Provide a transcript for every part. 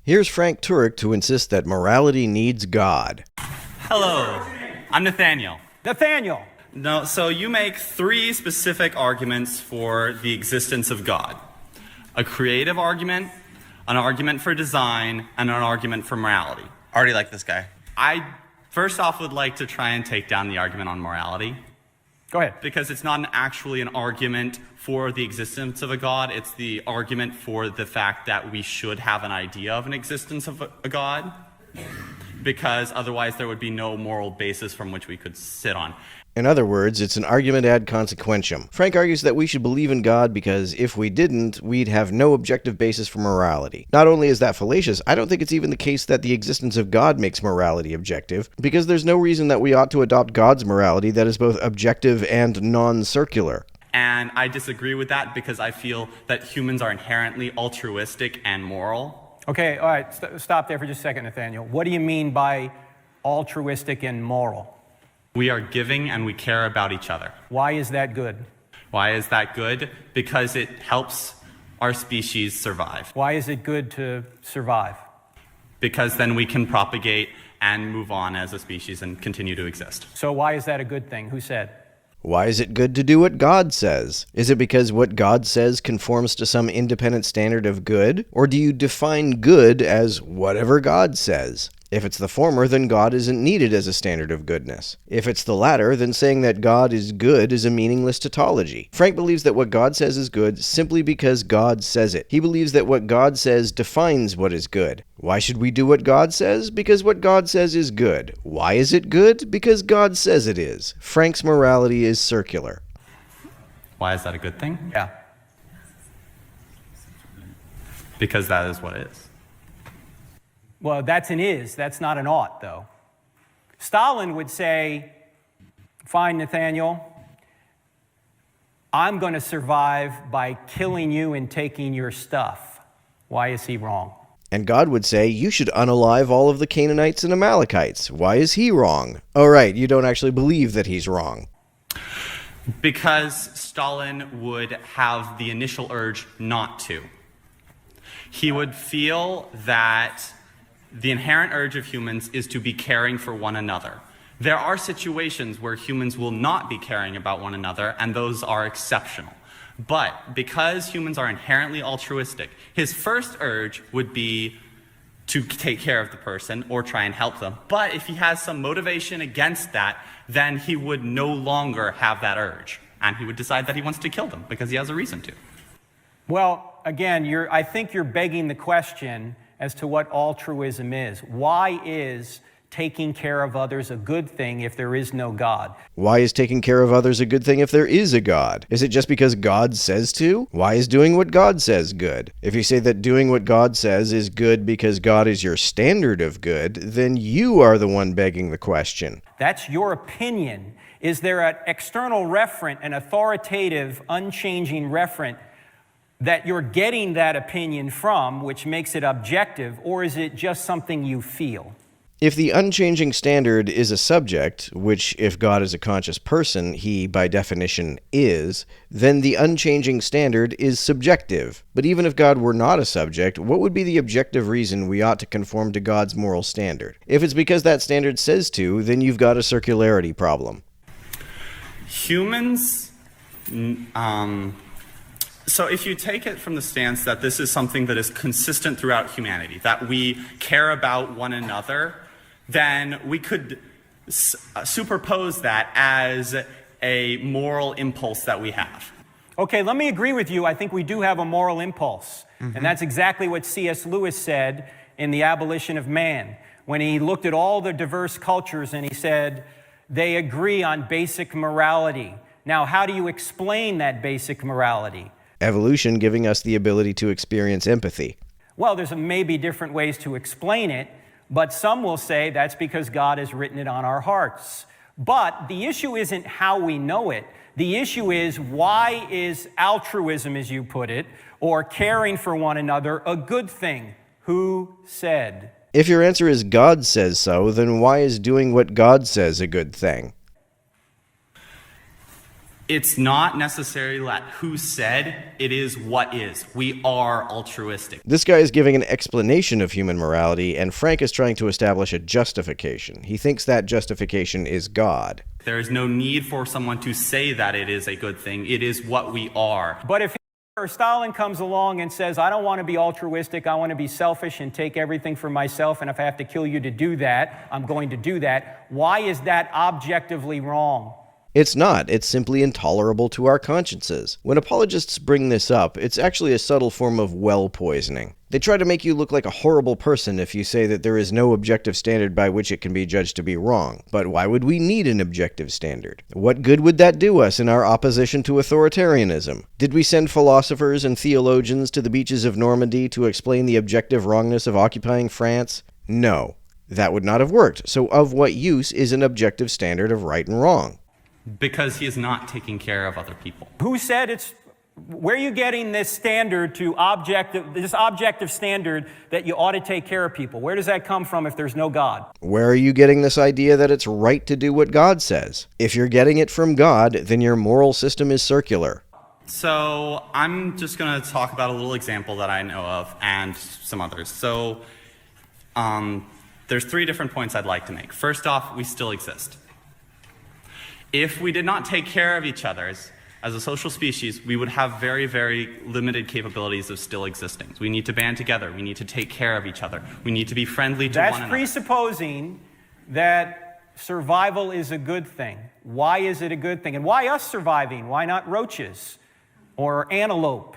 Here's Frank Turek to insist that morality needs God. Hello, I'm Nathaniel. Nathaniel. No, so you make three specific arguments for the existence of God. A creative argument, an argument for design, and an argument for morality. I already like this guy. I, first off, would like to try and take down the argument on morality. Go ahead. Because it's not actually an argument for the existence of a God, it's the argument for the fact that we should have an idea of an existence of a God. Because otherwise there would be no moral basis from which we could sit on. In other words, it's an argument ad consequentium. Frank argues that we should believe in God because if we didn't, we'd have no objective basis for morality. Not only is that fallacious, I don't think it's even the case that the existence of God makes morality objective, because there's no reason that we ought to adopt God's morality that is both objective and non-circular. And I disagree with that because I feel that humans are inherently altruistic and moral. Okay, all right, stop there for just a second, Nathaniel. What do you mean by altruistic and moral? We are giving and we care about each other. Why is that good? Why is that good? Because it helps our species survive. Why is it good to survive? Because then we can propagate and move on as a species and continue to exist. So why is that a good thing? Who said? Why is it good to do what God says? Is it because what God says conforms to some independent standard of good? Or do you define good as whatever God says? If it's the former, then God isn't needed as a standard of goodness. If it's the latter, then saying that God is good is a meaningless tautology. Frank believes that what God says is good simply because God says it. He believes that what God says defines what is good. Why should we do what God says? Because what God says is good. Why is it good? Because God says it is. Frank's morality is circular. Why is that a good thing? Yeah. Because that is what it is. Well, that's an is. That's not an ought, though. Stalin would say, fine, Nathaniel, I'm going to survive by killing you and taking your stuff. Why is he wrong? And God would say, you should unalive all of the Canaanites and Amalekites. Why is he wrong? Oh, right, you don't actually believe that he's wrong. Because Stalin would have the initial urge not to. He would feel that the inherent urge of humans is to be caring for one another. There are situations where humans will not be caring about one another, and those are exceptional. But because humans are inherently altruistic, his first urge would be to take care of the person or try and help them. But if he has some motivation against that, then he would no longer have that urge, and he would decide that he wants to kill them because he has a reason to. Well, again, I think you're begging the question as to what altruism is. Why is taking care of others a good thing if there is no God? Why is taking care of others a good thing if there is a God? Is it just because God says to? Why is doing what God says good? If you say that doing what God says is good because God is your standard of good, then you are the one begging the question. That's your opinion. Is there an external referent, an authoritative, unchanging referent that you're getting that opinion from, which makes it objective, or is it just something you feel? If the unchanging standard is a subject, which if God is a conscious person, he by definition is, then the unchanging standard is subjective. But even if God were not a subject, what would be the objective reason we ought to conform to God's moral standard? If it's because that standard says to, then you've got a circularity problem. Humans, so if you take it from the stance that this is something that is consistent throughout humanity, that we care about one another, then we could superpose that as a moral impulse that we have. Okay, let me agree with you. I think we do have a moral impulse. And that's exactly what C.S. Lewis said in The Abolition of Man, when he looked at all the diverse cultures and he said, they agree on basic morality. Now, how do you explain that basic morality? Evolution giving us the ability to experience empathy. Well, there's maybe different ways to explain it, but some will say that's because God has written it on our hearts. But the issue isn't how we know it. The issue is, why is altruism, as you put it, or caring for one another a good thing? Who said? If your answer is God says so, then why is doing what God says a good thing? It's not necessarily that who said, it is what is. We are altruistic. This guy is giving an explanation of human morality, and Frank is trying to establish a justification. He thinks that justification is God. There is no need for someone to say that it is a good thing. It is what we are. But if Stalin comes along and says, I don't want to be altruistic, I want to be selfish and take everything for myself, and if I have to kill you to do that, I'm going to do that, why is that objectively wrong? It's not. It's simply intolerable to our consciences. When apologists bring this up, it's actually a subtle form of well poisoning. They try to make you look like a horrible person if you say that there is no objective standard by which it can be judged to be wrong. But why would we need an objective standard? What good would that do us in our opposition to authoritarianism? Did we send philosophers and theologians to the beaches of Normandy to explain the objective wrongness of occupying France? No. That would not have worked. So of what use is an objective standard of right and wrong? Because he is not taking care of other people. Who said it's, where are you getting this standard this objective standard that you ought to take care of people? Where does that come from if there's no God? Where are you getting this idea that it's right to do what God says? If you're getting it from God, then your moral system is circular. So I'm just going to talk about a little example that I know of and some others. So there's 3 different points I'd like to make. First off, we still exist. If we did not take care of each other as a social species, we would have very, very limited capabilities of still existing. We need to band together. We need to take care of each other. We need to be friendly to one another. That's presupposing that survival is a good thing. Why is it a good thing? And why us surviving? Why not roaches or antelope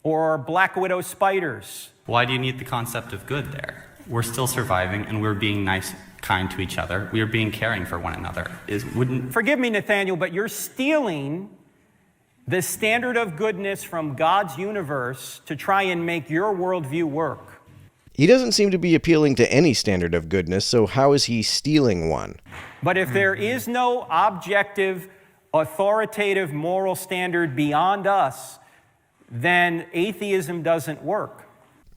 or black widow spiders? Why do you need the concept of good there? We're still surviving and we're being nice, kind to each other. We are being caring for one another. Forgive me, Nathaniel, but you're stealing the standard of goodness from God's universe to try and make your worldview work. He doesn't seem to be appealing to any standard of goodness, so how is he stealing one? But if there is no objective, authoritative moral standard beyond us, then atheism doesn't work.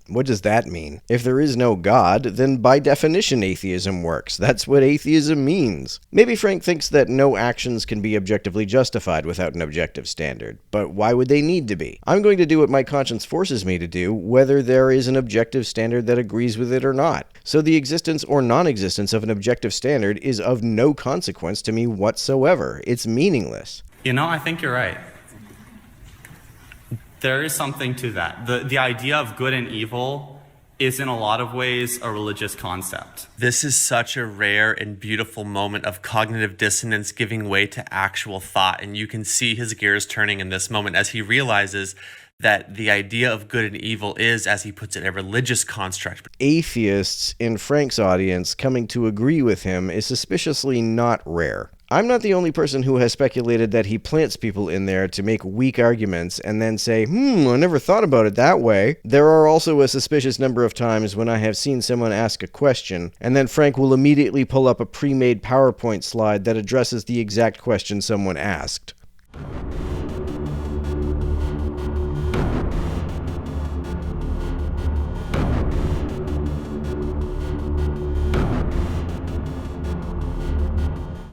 What does that mean? If there is no God, then by definition atheism works. That's what atheism means. Maybe Frank thinks that no actions can be objectively justified without an objective standard, but why would they need to be? I'm going to do what my conscience forces me to do, whether there is an objective standard that agrees with it or not. So the existence or non-existence of an objective standard is of no consequence to me whatsoever. It's meaningless. I think you're right. There is something to that. The idea of good and evil is in a lot of ways a religious concept. This is such a rare and beautiful moment of cognitive dissonance giving way to actual thought, and you can see his gears turning in this moment as he realizes that the idea of good and evil is, as he puts it, a religious construct. Atheists in Frank's audience coming to agree with him is suspiciously not rare. I'm not the only person who has speculated that he plants people in there to make weak arguments and then say, I never thought about it that way. There are also a suspicious number of times when I have seen someone ask a question, and then Frank will immediately pull up a pre-made PowerPoint slide that addresses the exact question someone asked.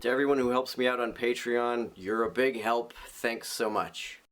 To everyone who helps me out on Patreon, you're a big help. Thanks so much.